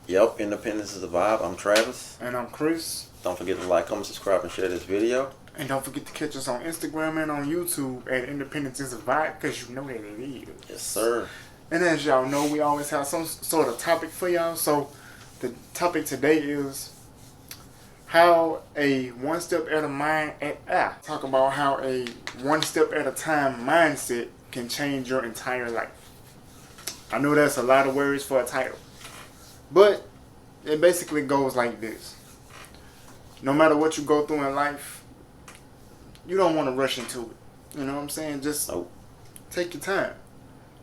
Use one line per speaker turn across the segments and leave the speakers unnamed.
Yep, Independence is the vibe. I'm Travis.
And I'm Chris.
Don't forget to like, comment, subscribe, and share this video.
And don't forget to catch us on Instagram and on YouTube at Independence is a Vibe, because you know that it is.
Yes, sir.
And as y'all know, we always have some sort of topic for y'all. So the topic today is how a one step at a mind talk about how a one step at a time mindset can change your entire life. I know that's a lot of words for a title, but it basically goes like this. No matter what you go through in life, you don't want to rush into it. You know what I'm saying? Just take your time.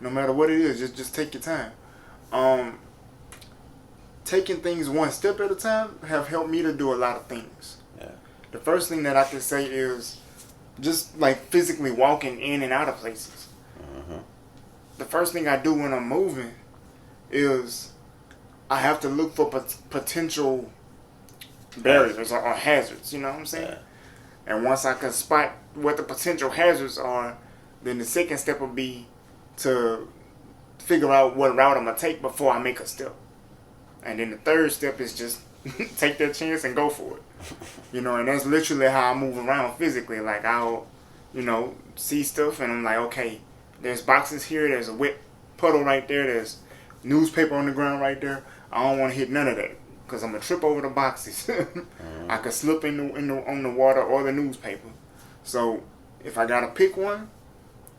No matter what it is, just take your time. Taking things one step at a time have helped me to do a lot of things.
Yeah.
The first thing that I can say is just like physically walking in and out of places.
Mm-hmm.
The first thing I do when I'm moving is I have to look for potential barriers or hazards, you know what I'm saying?
Yeah.
And once I can spot what the potential hazards are, then the second step would be to figure out what route I'm going to take before I make a step. And then the third step is just take that chance and go for it. You know, and that's literally how I move around physically. Like I'll, see stuff and I'm like, okay, there's boxes here, there's a wet puddle right there, there's newspaper on the ground right there. I don't want to hit none of that, because I'm going to trip over the boxes. I could slip on the water or the newspaper. So if I got to pick one,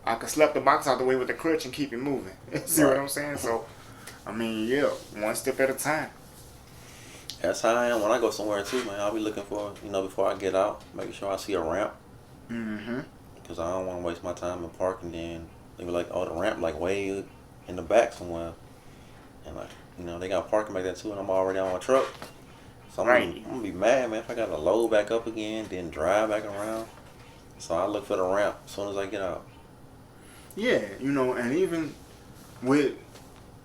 I could slap the box out the way with the crutch and keep it moving. See what I'm saying? So, one step at a time.
That's how I am when I go somewhere too, man. I'll be looking for, before I get out, making sure I see a ramp.
Mm-hmm.
Because I don't want to waste my time in parking. Then they be like, oh, the ramp like way in the back somewhere. And like, they got parking back there too, and I'm already on my truck. So I'm gonna be mad, man, if I got to load back up again, then drive back around. So I look for the ramp as soon as I get out.
Yeah, and even with,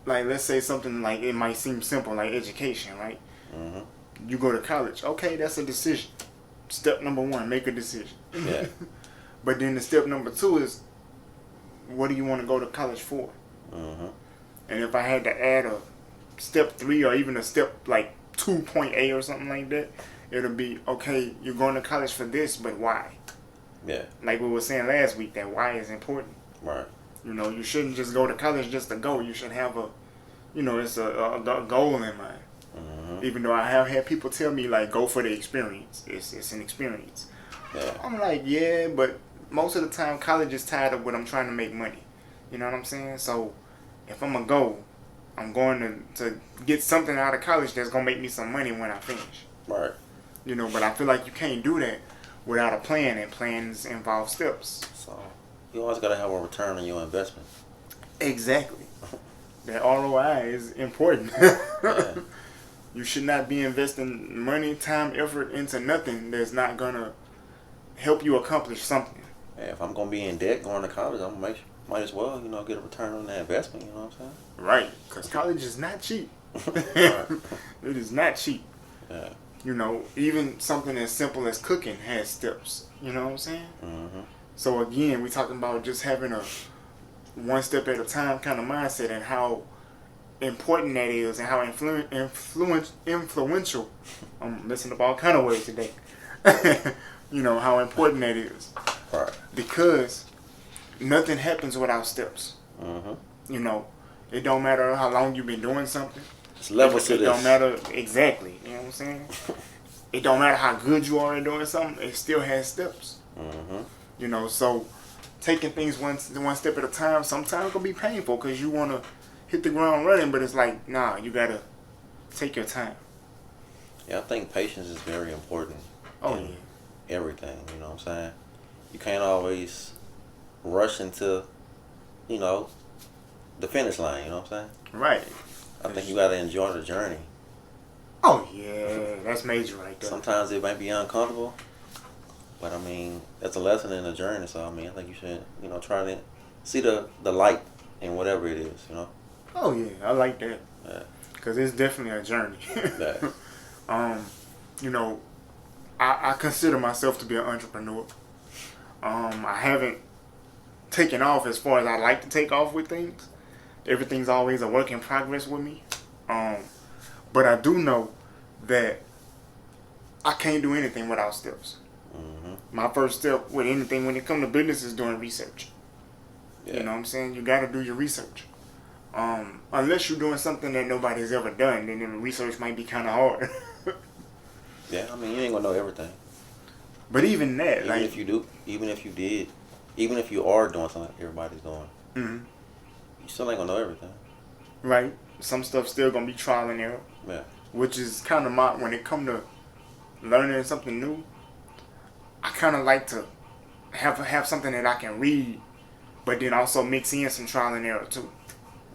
like, let's say something like, it might seem simple, like education, right?
Mm-hmm.
You go to college. Okay, that's a decision. Step number one, make a decision.
Yeah.
But then the step number two is, what do you want to go to college for?
Mm-hmm.
And if I had to add a step 3 or even a step like 2.8 or something like that, it'll be, okay, you're going to college for this, but why?
Yeah.
Like we were saying last week, that why is important.
Right.
You shouldn't just go to college just to go. You should have it's a goal in mind.
Mm-hmm.
Even though I have had people tell me, like, go for the experience. It's an experience.
Yeah.
I'm like, yeah, but most of the time, college is tied up with I'm trying to make money. You know what I'm saying? So if I'm going to go, I'm going to get something out of college that's going to make me some money when I finish.
Right.
But I feel like you can't do that without a plan, and plans involve steps.
So you always got to have a return on your investment.
Exactly. That ROI is important.
Yeah.
You should not be investing money, time, effort into nothing that's not going to help you accomplish something.
Yeah, if I'm going to be in debt going to college, I'm going to might as well, get a return on that investment, you know what I'm saying?
Right, because college is not cheap.
Right.
It is not cheap.
Yeah.
Even something as simple as cooking has steps. You know what I'm saying?
Mm-hmm.
So again, we're talking about just having a one step at a time kind of mindset, and how important that is, and how influential. I'm messing up all kind of words today. How important that is.
Right.
Because nothing happens without steps.
Mm-hmm.
It don't matter how long you've been doing something.
It's levels to
It
this.
don't matter exactly. You know what I'm saying? It don't matter how good you are at doing something. It still has steps.
Mm-hmm.
So taking things one step at a time sometimes can be painful, because you want to hit the ground running, but it's like, nah, you gotta take your time.
Yeah, I think patience is very important.
Oh,
in
yeah.
Everything, you know what I'm saying? You can't always rush into, the finish line, you know what I'm saying?
Right.
I think you gotta enjoy the journey.
Oh, yeah, that's major right there.
Sometimes it might be uncomfortable, but that's a lesson in the journey. So I think you should, try to see the light in whatever it is,
Oh, yeah, I like that.
Yeah.
Because it's definitely a journey.
Yeah.
I consider myself to be an entrepreneur. I haven't taken off as far as I like to take off with things. Everything's always a work in progress with me. But I do know that I can't do anything without steps.
Mm-hmm.
My first step with anything when it comes to business is doing research.
Yeah.
You know what I'm saying? You got to do your research. Unless you're doing something that nobody's ever done, then the research might be kind of hard.
Yeah, I mean, you ain't gonna know everything.
But even that,
Even
like,
if you do, even if you are doing something everybody's doing,
mm-hmm.
you still ain't gonna know everything.
Right? Some stuff still gonna be trial and error.
Yeah.
Which is kind of when it come to learning something new, I kind of like to have something that I can read, but then also mix in some trial and error too.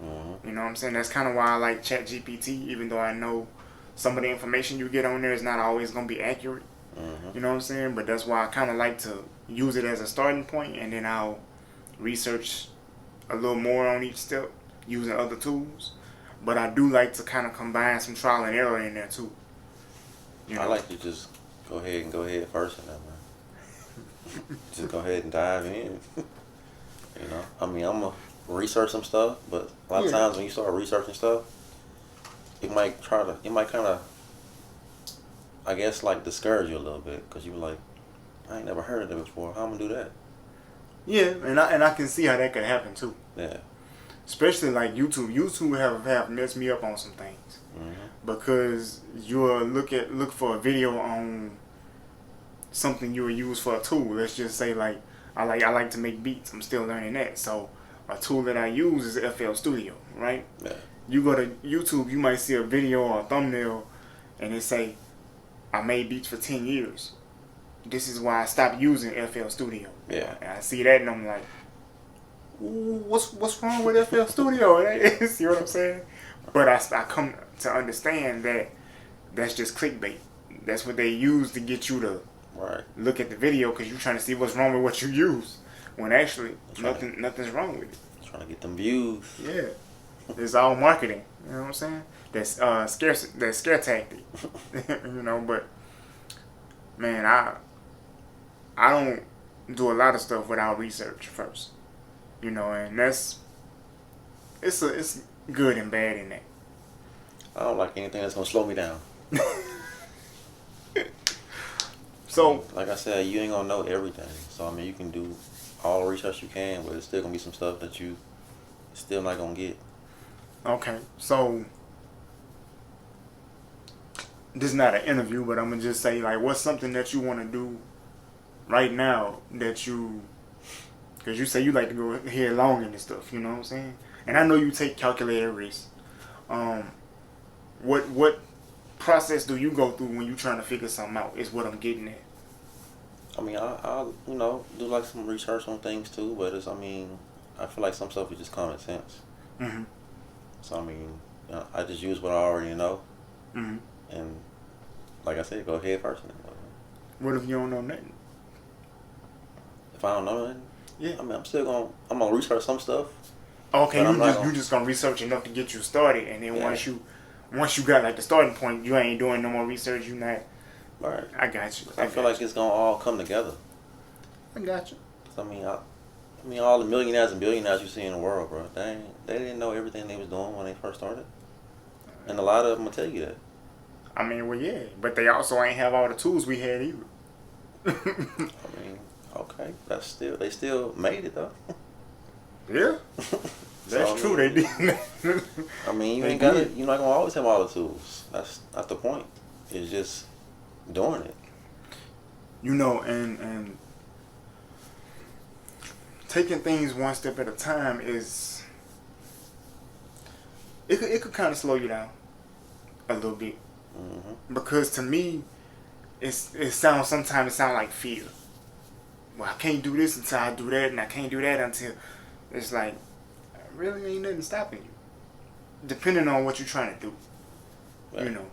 Mm-hmm.
You know what I'm saying? That's kind of why I like ChatGPT, even though I know some of the information you get on there is not always gonna be accurate.
Mm-hmm.
You know what I'm saying? But that's why I kind of like to use it as a starting point, and then I'll research a little more on each step using other tools. But I do like to kind of combine some trial and error in there too. You know?
I like to just go ahead first in that, man. Just go ahead and dive in. You know, I mean, I'm gonna research some stuff, but a lot of times when you start researching stuff, it might kind of, I guess, like discourage you a little bit because you're like, I ain't never heard of it before. How I'm gonna do that?
Yeah, and I can see how that could happen too.
Yeah.
Especially like YouTube. YouTube have messed me up on some things
Mm-hmm.
because you'll look for a video on something you will use for a tool. Let's just say like I like to make beats. I'm still learning that. So a tool that I use is FL Studio, right?
Yeah.
You go to YouTube, you might see a video or a thumbnail, and it say, "I made beats for 10 years. This is why I stopped using FL Studio."
Yeah.
And I see that, and I'm like, "Ooh, what's wrong with FL Studio?" See what I'm saying? But I come to understand that that's just clickbait. That's what they use to get you to
Right.
look at the video because you're trying to see what's wrong with what you use. When actually nothing's wrong with it.
Trying to get them views.
Yeah, it's all marketing. You know what I'm saying? That's scare tactic. You know, but man, I don't do a lot of stuff without research first. You know, and it's good and bad in that.
I don't like anything that's gonna slow me down.
So,
like I said, you ain't gonna know everything. So I mean, you can do all the research you can, but it's still gonna be some stuff that you still not gonna get.
okay, so this is not an interview, but I'm gonna just say like, what's something that you want to do right now that you, because you say you like to go headlong into stuff, you know what I'm saying? And I know you take calculated risks. What process do you go through when you're trying to figure something out? Is what I'm getting at.
I mean, I do like some research on things too, but I feel like some stuff is just common sense.
Mm-hmm.
So I mean, I just use what I already know,
Mm-hmm.
and like I said, go ahead first.
What if you don't know nothing?
If I don't know nothing,
Yeah.
I mean, I'm gonna research some stuff.
Okay,
But
you just gonna research enough to get you started, and then
Yeah.
once you got like the starting point, you ain't doing no more research. You not.
Right.
I got you.
I feel like it's gonna all come together.
I got you.
'Cause I mean, all the millionaires and billionaires you see in the world, bro, they didn't know everything they was doing when they first started, and a lot of them will tell you that.
I mean, well, yeah, but they also ain't have all the tools we had either.
I mean, okay, they still made it though.
Yeah, that's
So, I
true.
mean,
They did.
I mean,
They
you're not
did.
gonna always have all the tools. That's not the point. It's just doing it.
You know, and taking things one step at a time is it could kind of slow you down a little bit
Mm-hmm.
because to me sometimes it sounds like fear. Well, I can't do this until I do that, and I can't do that until it's like really ain't nothing stopping you. Depending on what you're trying to do,
Right.
you know,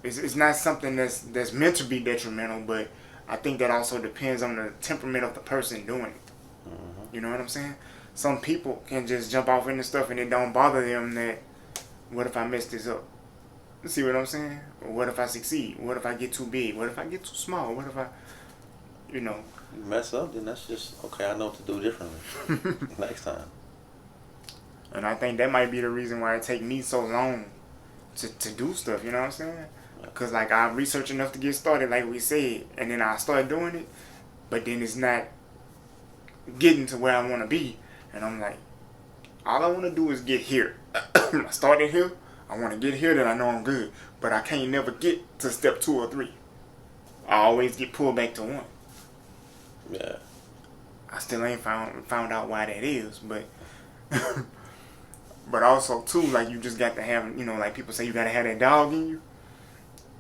it's not something that's meant to be detrimental, but I think that also depends on the temperament of the person doing it.
Mm-hmm.
You know what I'm saying? Some people can just jump off into stuff and it don't bother them that, what if I mess this up? See what I'm saying? Or what if I succeed? What if I get too big? What if I get too small? What if I, you know?
You mess up, then that's just okay. I know what to do differently next time.
And I think that might be the reason why it take me so long to do stuff. You know what I'm saying? Cause like I research enough to get started, like we said, and then I start doing it, but then it's not getting to where I want to be, and I'm like, all I want to do is get here. I started here. I want to get here, then I know I'm good. But I can't never get to step 2 or 3. I always get pulled back to 1.
Yeah.
I still ain't found out why that is, but but also too, like you just got to have, like people say you gotta have that dog in you.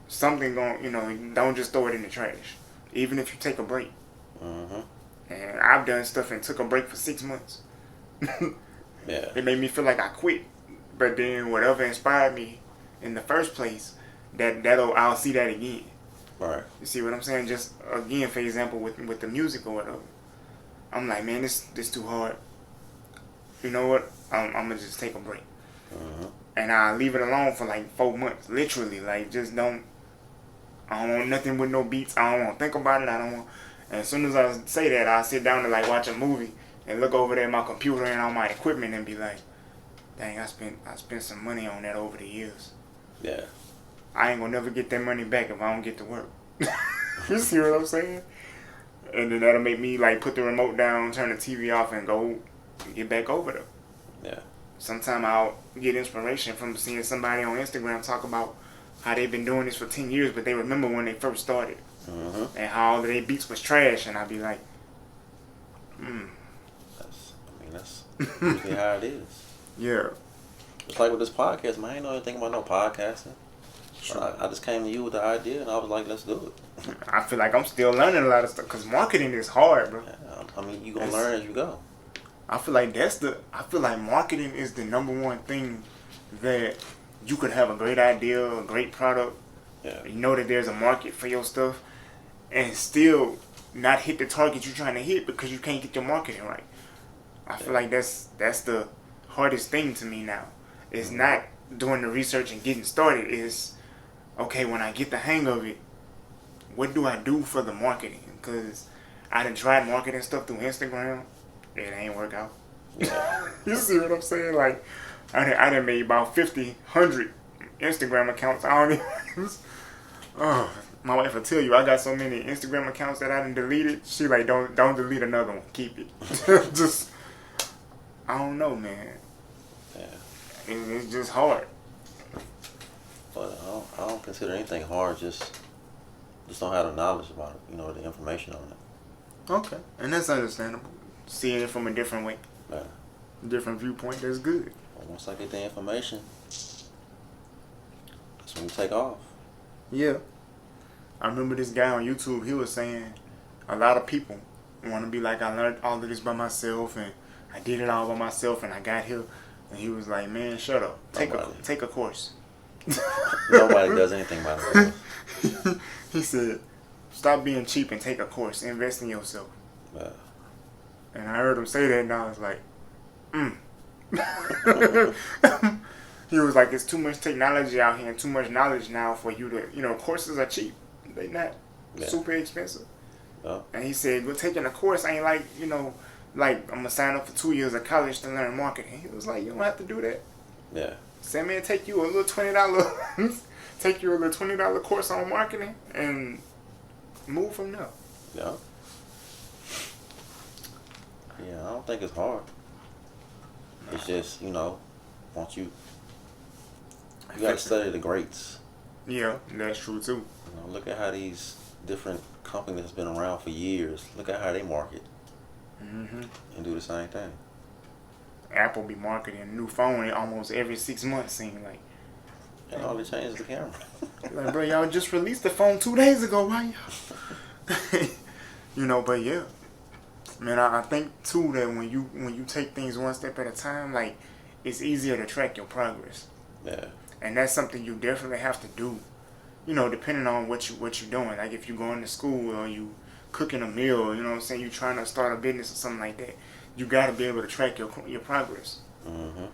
Something don't just throw it in the trash. Even if you take a break.
Mm-hmm.
And I've done stuff and took a break for 6 months.
Yeah.
It made me feel like I quit. But then whatever inspired me in the first place, I'll see that again.
Right.
You see what I'm saying? Just again, for example, with the music or whatever. I'm like, man, this too hard. You know what? I'm gonna just take a break.
Mm-hmm.
And I leave it alone for like 4 months. Literally, like just I don't want nothing with no beats. I don't want to think about it. I don't want. And as soon as I say that, I sit down to like watch a movie and look over there at my computer and all my equipment and be like, dang, I spent some money on that over the years.
Yeah.
I ain't gonna never get that money back if I don't get to work. You see what I'm saying? And then that'll make me like put the remote down, turn the TV off, and go get back over there.
Yeah.
Sometimes I'll get inspiration from seeing somebody on Instagram talk about how they've been doing this for 10 years, but they remember when they first started.
Mm-hmm.
And how all of their beats was trash, and I'd be like,
That's usually how it is.
Yeah.
It's like with this podcast, man. I ain't know anything about no podcasting.
Sure.
I just came to you with the idea, and I was like, let's do it.
I feel like I'm still learning a lot of stuff, because marketing is hard, bro.
Yeah, I mean, you gonna learn as you go.
I feel like marketing is the number one thing that you could have a great idea, a great product.
Yeah.
You know that there's a market for your stuff, and still not hit the target you're trying to hit because you can't get your marketing right. I feel like that's the hardest thing to me now. It's not doing the research and getting started. It's, okay, when I get the hang of it, what do I do for the marketing? Because I done tried marketing stuff through Instagram. It ain't work out.
Yeah.
You see what I'm saying? Like, I done made about 50, 100 Instagram accounts. I don't even... Oh, my wife will tell you, I got so many Instagram accounts that I done deleted. She like, don't delete another one. Keep it. Just, I don't know, man.
Yeah.
It's just hard.
But I don't consider anything hard. Just don't have the knowledge about it. You know, the information on it.
Okay, and that's understandable. Seeing it from a different way,
Yeah.
different viewpoint, that's good.
But once I get the information, that's when you take off.
Yeah. I remember this guy on YouTube, he was saying a lot of people want to be like, I learned all of this by myself and I did it all by myself and I got here. And he was like, man, shut up. Take a course.
Nobody does anything by themselves.
He said, stop being cheap and take a course. Invest in yourself.
Yeah.
And I heard him say that and I was like, He was like, it's too much technology out here and too much knowledge now for you to, courses are cheap. They not super expensive.
Yeah.
And he said, well, taking a course ain't like, like I'm going to sign up for 2 years of college to learn marketing. He was like, you don't have to do that.
Yeah.
Say, man, take you a little $20, take you a little $20 course on marketing and move from there.
Yeah. Yeah, I don't think it's hard. It's just, once you gotta study the greats.
Yeah, that's true too.
Look at how these different companies that's been around for years. Look at how they market and do the same thing.
Apple be marketing a new phone almost every 6 months, seem like.
And all they change is the camera.
Like, bro, y'all just released the phone 2 days ago. Why y'all? But yeah. Man, I think too that when you take things one step at a time, like, it's easier to track your progress.
Yeah.
And that's something you definitely have to do. Depending on what you're doing. Like if you're going to school or you cooking a meal, you trying to start a business or something like that. You got to be able to track your progress.
Mm-hmm.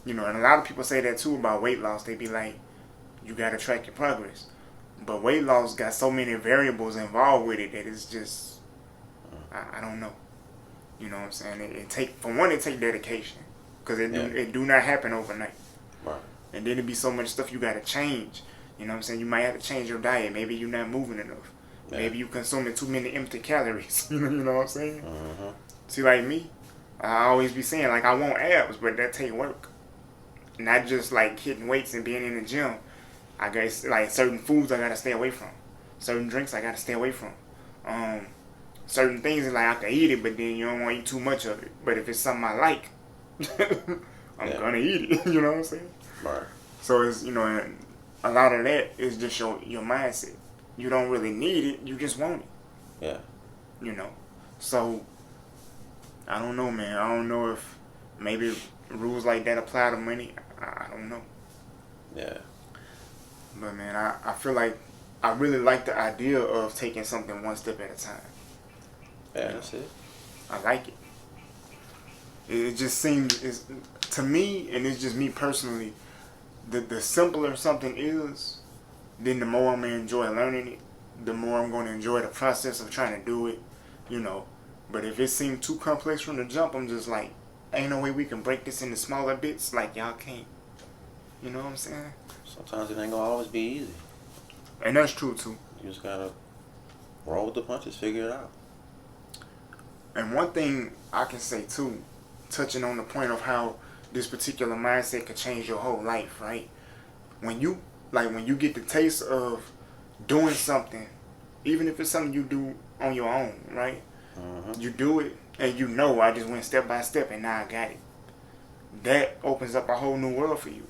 And a lot of people say that too about weight loss. They be like, you got to track your progress. But weight loss got so many variables involved with it that it's just, I don't know. You know what I'm saying? It take dedication. Because it do not happen overnight.
Right.
And then it'd be so much stuff you gotta change. You know what I'm saying? You might have to change your diet. Maybe you're not moving enough.
Yeah.
Maybe you consuming too many empty calories. You know what I'm saying?
Mm-hmm.
See, like me, I always be saying like I want abs, but that take work. Not just like hitting weights and being in the gym. I guess like certain foods I gotta stay away from. Certain drinks I gotta stay away from. Certain things like I can eat it, but then you don't want to eat too much of it. But if it's something I like, I'm gonna eat it. You know what I'm saying?
Right.
So it's and a lot of that is just your mindset. You don't really need it. You just want it.
Yeah.
You know. So I don't know, man. I don't know if maybe rules like that apply to money. I don't know.
Yeah.
But man, I feel like I really like the idea of taking something one step at a time.
Yeah, that's it.
I like it. It just seems, to me, and it's just me personally, the simpler something is, then the more I'm going to enjoy learning it, the more I'm going to enjoy the process of trying to do it, But if it seemed too complex from the jump, I'm just like, ain't no way we can break this into smaller bits like y'all can't. You know what I'm saying?
Sometimes it ain't gonna always be easy.
And that's true too.
You just gotta roll with the punches, figure it out.
And one thing I can say too, touching on the point of how this particular mindset could change your whole life, right? When you get the taste of doing something, even if it's something you do on your own, right?
Mm-hmm.
You do it and I just went step by step and now I got it. That opens up a whole new world for you.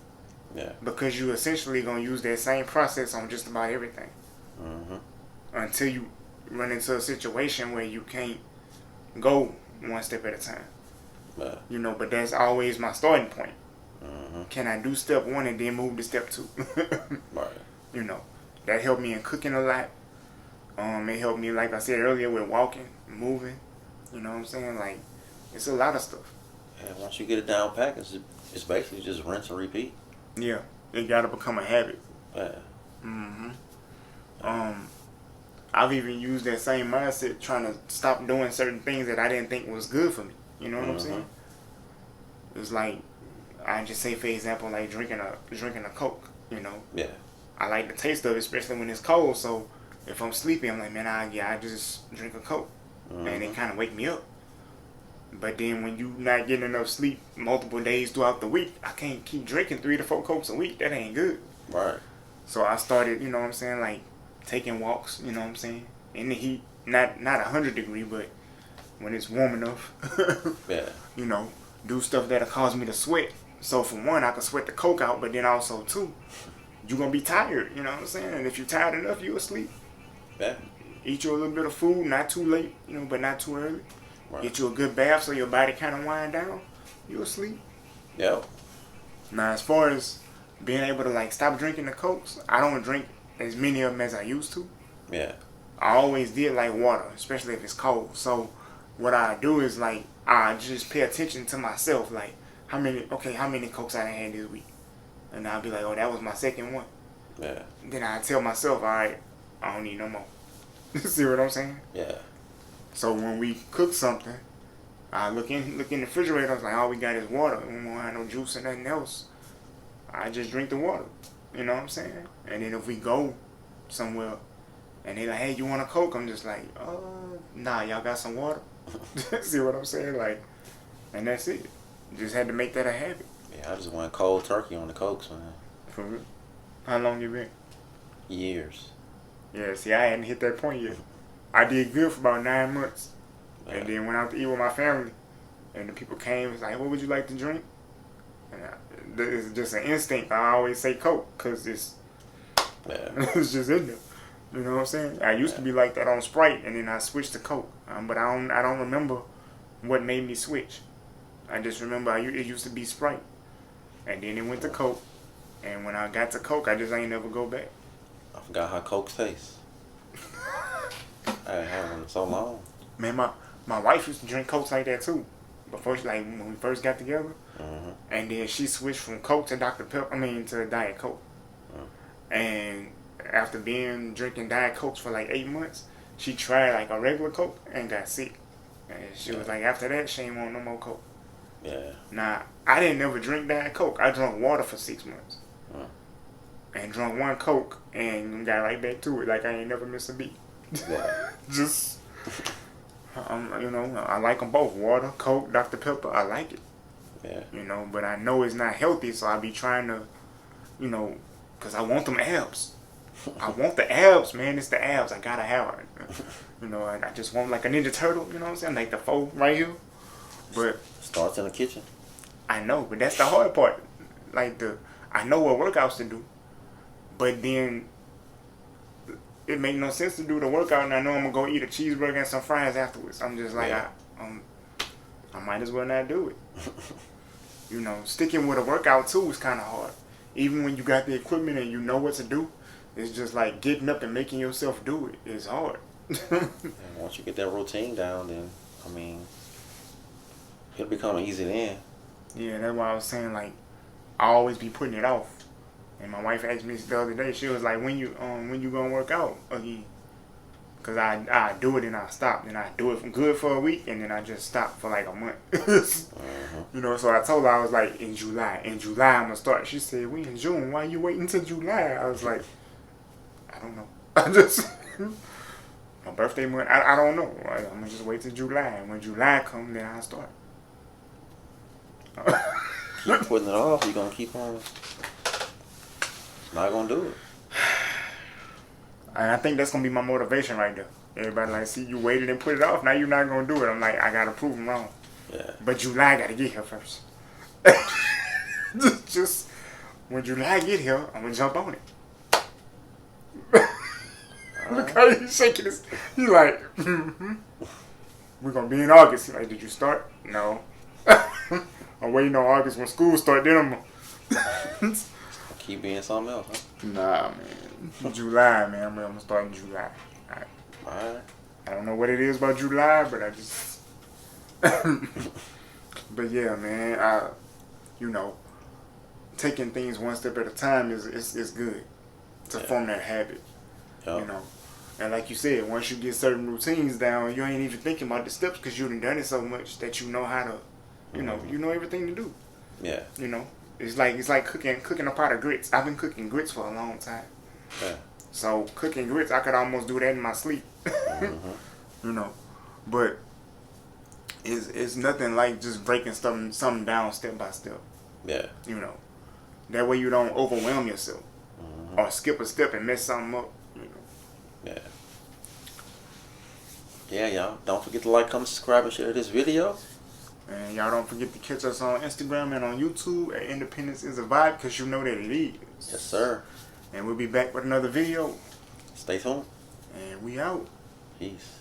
Yeah.
Because you essentially gonna use that same process on just about everything.
Mm-hmm.
Until you run into a situation where you can't go one step at a time.
Yeah.
But that's always my starting point.
Mm-hmm.
Can I do step one and then move to step two?
Right.
That helped me in cooking a lot. It helped me, like I said earlier, with walking, moving. You know what I'm saying? Like, it's a lot of stuff.
Yeah, once you get it down pat, it's basically just rinse and repeat.
Yeah, it gotta become a habit.
Yeah.
Mm-hmm. I've even used that same mindset trying to stop doing certain things that I didn't think was good for me. You know what I'm saying? It's like, I just say for example, like drinking a Coke.
Yeah.
I like the taste of it, especially when it's cold. So if I'm sleepy, I'm like, man, I just drink a Coke, and it kind of wake me up. But then when you not getting enough sleep multiple days throughout the week, I can't keep drinking 3 to 4 Cokes a week. That ain't good.
Right.
So I started, you know what I'm saying, like taking walks, you know what I'm saying, in the heat, not 100 degree, but when it's warm enough.
Yeah.
Do stuff that'll cause me to sweat. So for one, I can sweat the Coke out, but then also two, you're gonna be tired, you know what I'm saying? And if you're tired enough, you'll sleep.
Yeah.
Eat you a little bit of food, not too late, but not too early.
Right.
Get you a good bath so your body kind of wind down. You'll sleep.
Yep.
Now, as far as being able to like stop drinking the Cokes, I don't drink as many of them as I used to.
Yeah.
I always did like water, especially if it's cold. So what I do is like I just pay attention to myself, like how many Cokes I done had this week, and I'll be like, oh, that was my second one.
Yeah.
Then I tell myself, all right, I don't need no more. See what I'm saying?
Yeah.
So when we cook something, I look in the refrigerator. I was like, all we got is water. We won't have no juice or nothing else. I just drink the water. You know what I'm saying? And then if we go somewhere and they like, hey, you want a Coke? I'm just like, nah, y'all got some water? See what I'm saying? Like, and that's it. Just had to make that a habit.
Yeah, I just went cold turkey on the Cokes, man.
For real? How long you been?
Years.
Yeah, see, I hadn't hit that point yet. I did good for about 9 months.
Yeah.
And then went out to eat with my family. And the people came and was like, what would you like to drink? And it's just an instinct. I always say Coke because it's just in there. You know what I'm saying? I used to be like that on Sprite, and then I switched to Coke. But I don't remember what made me switch. I just remember it used to be Sprite. And then it went to Coke. And when I got to Coke, I just ain't never go back.
I forgot how Coke tastes. I ain't had one in so long.
Man, my wife used to drink Cokes like that too. Before when we first got together.
Mm-hmm.
And then she switched from Coke to to Diet Coke. And after drinking Diet Cokes for like 8 months, she tried like a regular Coke and got sick. And she was like, after that, she ain't want no more Coke.
Yeah.
Now, I didn't never drink Diet Coke. I drank water for 6 months. and drunk one Coke and got right back to it like I ain't never missed a beat.
Yeah.
Just, you know, I like them both. Water, Coke, Dr. Pepper, I like it.
Yeah.
You know, but I know it's not healthy, so I be trying to, you know, because I want them abs. I want the abs, man. It's the abs. I gotta have it. You know, I just want like a Ninja Turtle, you know what I'm saying? Like the foe right here. But
Starts in the kitchen.
I know, but that's the hard part. Like I know what workouts to do, but then it make no sense to do the workout, and I know I'm gonna go eat a cheeseburger and some fries afterwards. I'm just like,
Yeah.
I might as well not do it. You know, sticking with a workout too is kind of hard. Even when you got the equipment and you know what to do, it's just like getting up and making yourself do it is hard.
And once you get that routine down, then I mean, it'll become easy then.
Yeah, that's why I was saying like I always be putting it off. And my wife asked me the other day, she was like, when you gonna work out again? Cause I do it and I stop, and I do it good for a week, and then I just stop for like a month. You know, so I told her, I was like, in July I'm gonna start. She said, we in June, why you waiting till July? I was like, I don't know. I just my birthday month, I don't know. I'm gonna just wait till July, and when July comes, then I'll start.
Keep putting it off, you're gonna keep on not gonna do it.
And I think that's gonna be my motivation right there. Everybody like, see, you waited and put it off. Now you're not gonna do it. I'm like, I gotta prove them wrong.
Yeah.
But July gotta get here first. just when July get here, I'm gonna jump on it. Look how he's shaking his. He like, we're gonna be in August. He like, did you start? No. I'm waiting on August when school start. Then I'm.
Keep being something else, huh?
Nah, man. July, man. I'm gonna start in July.
Alright.
I don't know what it is about July, but I just. But yeah, man. You know, taking things one step at a time is good to form that habit.
Yep.
You know, and like you said, once you get certain routines down, you ain't even thinking about the steps because you done it so much that you know how to. You know, you know everything to do.
Yeah.
You know, it's like cooking a pot of grits. I've been cooking grits for a long time.
Yeah.
So cooking grits, I could almost do that in my sleep. You know, but it's nothing like just breaking something down step by step.
Yeah.
You know, that way you don't overwhelm yourself or skip a step and mess something up. You know.
Yeah. Yeah, y'all. Don't forget to like, comment, subscribe, and share this video.
And y'all don't forget to catch us on Instagram and on YouTube at Independence is a Vibe, because you know that it is.
Yes, sir.
And we'll be back with another video.
Stay tuned.
And we out.
Peace.